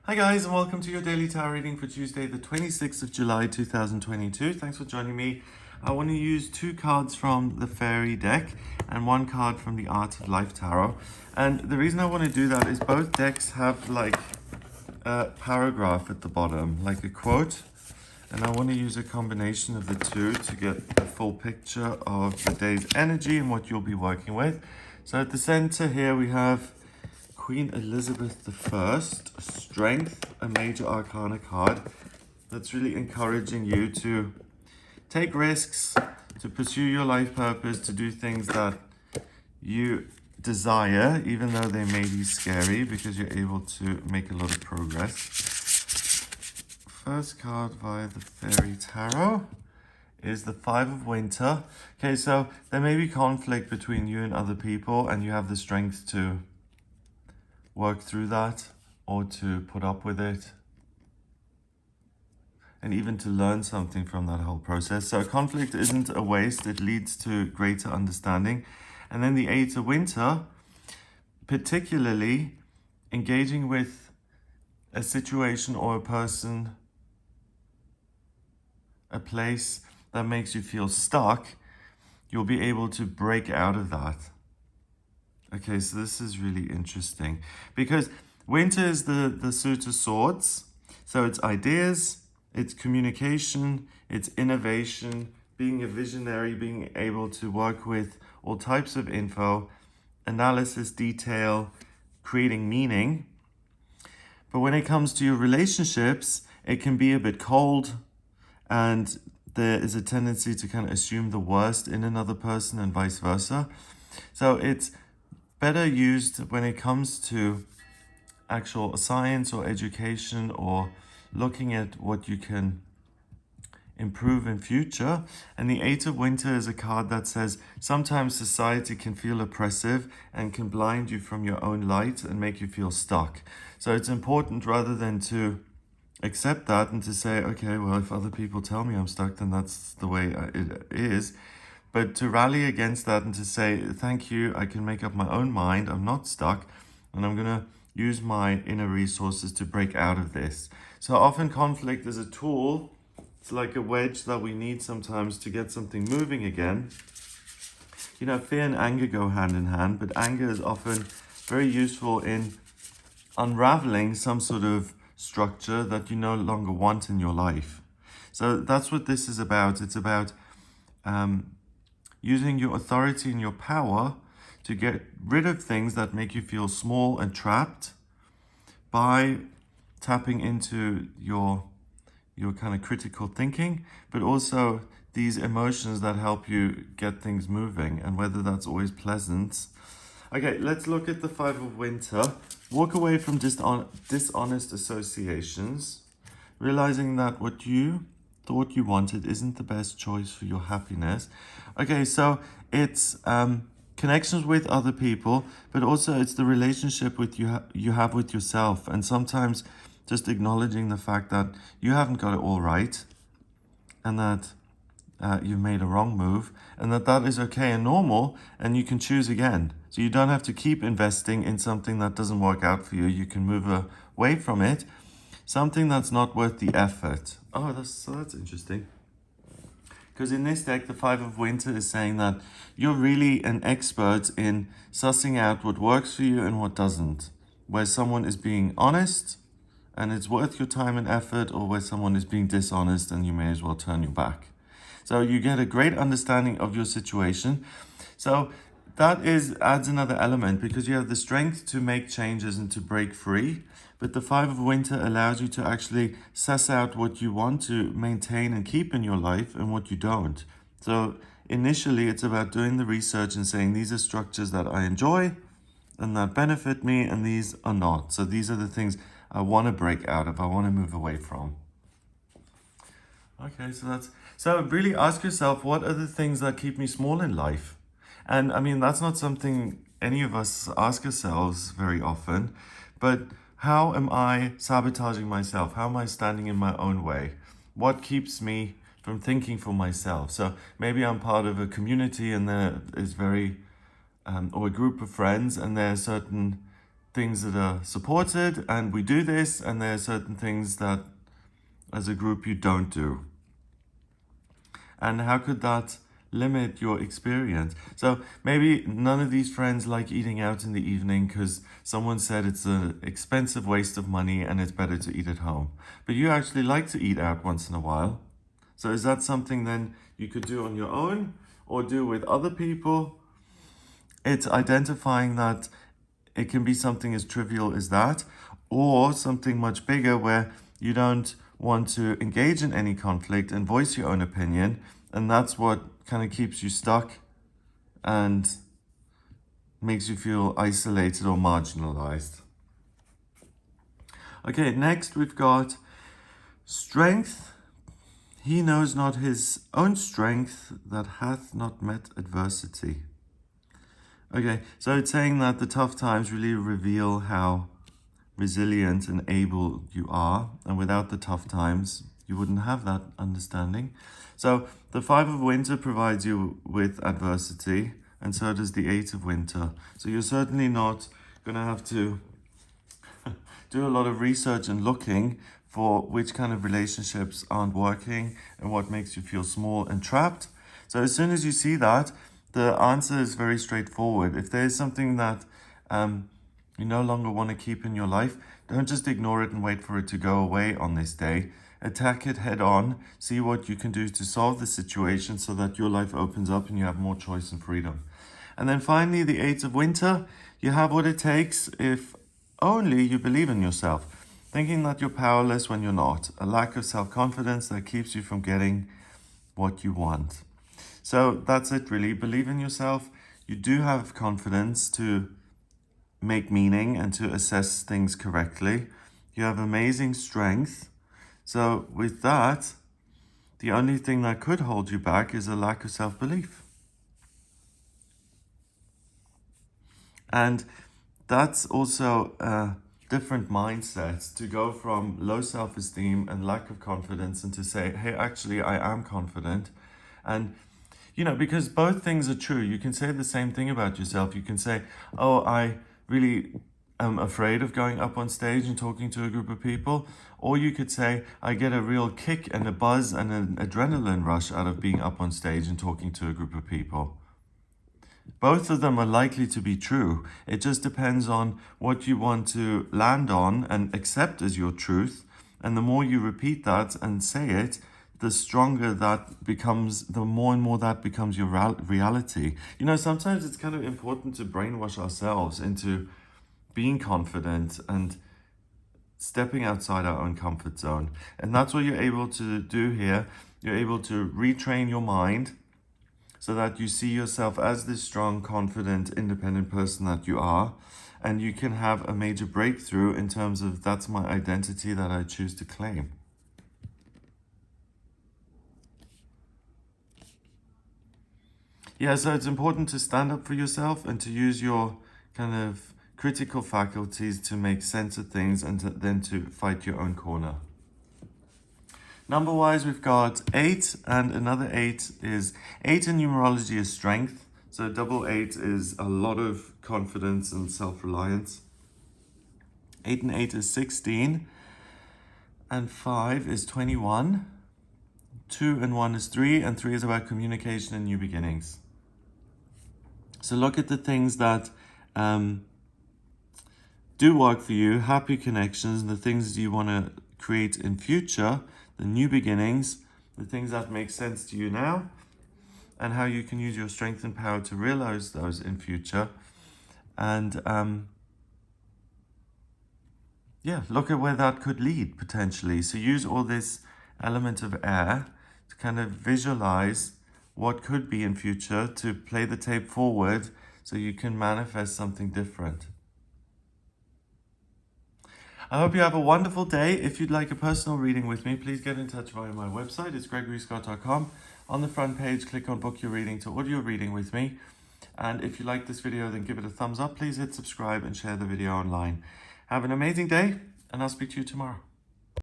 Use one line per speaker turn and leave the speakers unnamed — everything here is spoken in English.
Hi guys, and welcome to your daily tarot reading for Tuesday the 26th of July 2022. Thanks for joining me. I want to use two cards from the Fairy deck and one card from the Art of Life Tarot. And the reason I want to do that is both decks have like a paragraph at the bottom, like a quote. And I want to use a combination of the two to get the full picture of the day's energy and what you'll be working with. So at the center here we have Queen Elizabeth I, Strength, a major arcana card that's really encouraging you to take risks, to pursue your life purpose, to do things that you desire, even though they may be scary, because you're able to make a lot of progress. First card via the Fairy Tarot is the Five of Winter. Okay, so there may be conflict between you and other people, and you have the strength to work through that or to put up with it and even to learn something from that whole process. So conflict isn't a waste, it leads to greater understanding. And then the Eight of Winter, particularly engaging with a situation or a person, a place that makes you feel stuck, you'll be able to break out of that. Okay, so this is really interesting because winter is the suit of swords. So it's ideas, it's communication, it's innovation, being a visionary, being able to work with all types of info, analysis, detail, creating meaning. But when it comes to your relationships, it can be a bit cold, and there is a tendency to kind of assume the worst in another person and vice versa. So it's better used when it comes to actual science or education or looking at what you can improve in future. And the Eight of Winter is a card that says sometimes society can feel oppressive and can blind you from your own light and make you feel stuck. So it's important, rather than to accept that and to say, okay, well, if other people tell me I'm stuck, then that's the way it is. But to rally against that and to say, thank you, I can make up my own mind, I'm not stuck, and I'm going to use my inner resources to break out of this. So often conflict is a tool. It's like a wedge that we need sometimes to get something moving again. You know, fear and anger go hand in hand, but anger is often very useful in unraveling some sort of structure that you no longer want in your life. So that's what this is about. It's about using your authority and your power to get rid of things that make you feel small and trapped by tapping into your kind of critical thinking, but also these emotions that help you get things moving, and whether that's always pleasant. Okay, let's look at the Five of Winter. Walk away from dishonest associations, realizing that what you thought you wanted isn't the best choice for your happiness. Okay, so it's connections with other people, but also it's the relationship with you have with yourself, and sometimes just acknowledging the fact that you haven't got it all right, and that you've made a wrong move, and that is okay and normal, and you can choose again. So you don't have to keep investing in something that doesn't work out for you. You can move away from it. Something that's not worth the effort. Oh, that's interesting. Because in this deck, the Five of Winter is saying that you're really an expert in sussing out what works for you and what doesn't. Where someone is being honest and it's worth your time and effort, or where someone is being dishonest and you may as well turn your back. So you get a great understanding of your situation. So that adds another element, because you have the strength to make changes and to break free. But the Five of Winter allows you to actually suss out what you want to maintain and keep in your life and what you don't. So initially, it's about doing the research and saying, these are structures that I enjoy and that benefit me, and these are not. So these are the things I want to break out of, I want to move away from. Okay, so really ask yourself, what are the things that keep me small in life? And I mean, that's not something any of us ask ourselves very often, but how am I sabotaging myself? How am I standing in my own way? What keeps me from thinking for myself? So maybe I'm part of a community and there is or a group of friends, and there are certain things that are supported and we do this, and there are certain things that as a group you don't do. And how could that limit your experience? So maybe none of these friends like eating out in the evening because someone said it's an expensive waste of money and it's better to eat at home. But you actually like to eat out once in a while. So is that something then you could do on your own or do with other people? It's identifying that it can be something as trivial as that, or something much bigger where you don't want to engage in any conflict and voice your own opinion, and that's what kind of keeps you stuck and makes you feel isolated or marginalized. Okay, next we've got strength. He knows not his own strength that hath not met adversity. Okay, so it's saying that the tough times really reveal how resilient and able you are, and without the tough times, you wouldn't have that understanding. So the 5 of winter provides you with adversity, and so does the 8 of winter. So you're certainly not going to have to do a lot of research and looking for which kind of relationships aren't working and what makes you feel small and trapped. So as soon as you see that, the answer is very straightforward. If there's something that you no longer want to keep in your life, don't just ignore it and wait for it to go away on this day. Attack it head on. See what you can do to solve the situation so that your life opens up and you have more choice and freedom. And then finally, the 8 of winter. You have what it takes if only you believe in yourself. Thinking that you're powerless when you're not. A lack of self-confidence that keeps you from getting what you want. So that's it really. Believe in yourself. You do have confidence to make meaning and to assess things correctly. You have amazing strength. So with that, the only thing that could hold you back is a lack of self-belief. And that's also a different mindset to go from low self-esteem and lack of confidence and to say, hey, actually, I am confident. And because both things are true. You can say the same thing about yourself. You can say, oh, I really am afraid of going up on stage and talking to a group of people. Or you could say, I get a real kick and a buzz and an adrenaline rush out of being up on stage and talking to a group of people. Both of them are likely to be true. It just depends on what you want to land on and accept as your truth. And the more you repeat that and say it, the stronger that becomes, the more and more that becomes your reality. Sometimes it's kind of important to brainwash ourselves into being confident and stepping outside our own comfort zone. And that's what you're able to do here. You're able to retrain your mind so that you see yourself as this strong, confident, independent person that you are. And you can have a major breakthrough in terms of that's my identity that I choose to claim. Yeah, so it's important to stand up for yourself and to use your kind of critical faculties to make sense of things and then to fight your own corner. Number-wise, we've got 8, and another 8 is 8 in numerology is strength. So double 8 is a lot of confidence and self-reliance. 8 and 8 is 16, and 5 is 21. 2 and 1 is 3, and 3 is about communication and new beginnings. So look at the things that do work for you, happy connections, and the things you want to create in future, the new beginnings, the things that make sense to you now, and how you can use your strength and power to realize those in future. And look at where that could lead potentially. So use all this element of air to kind of visualize what could be in future, to play the tape forward so you can manifest something different. I hope you have a wonderful day. If you'd like a personal reading with me, please get in touch via my website. It's gregoryscott.com. On the front page, click on Book Your Reading to audio reading with me. And if you like this video, then give it a thumbs up. Please hit subscribe and share the video online. Have an amazing day, and I'll speak to you tomorrow.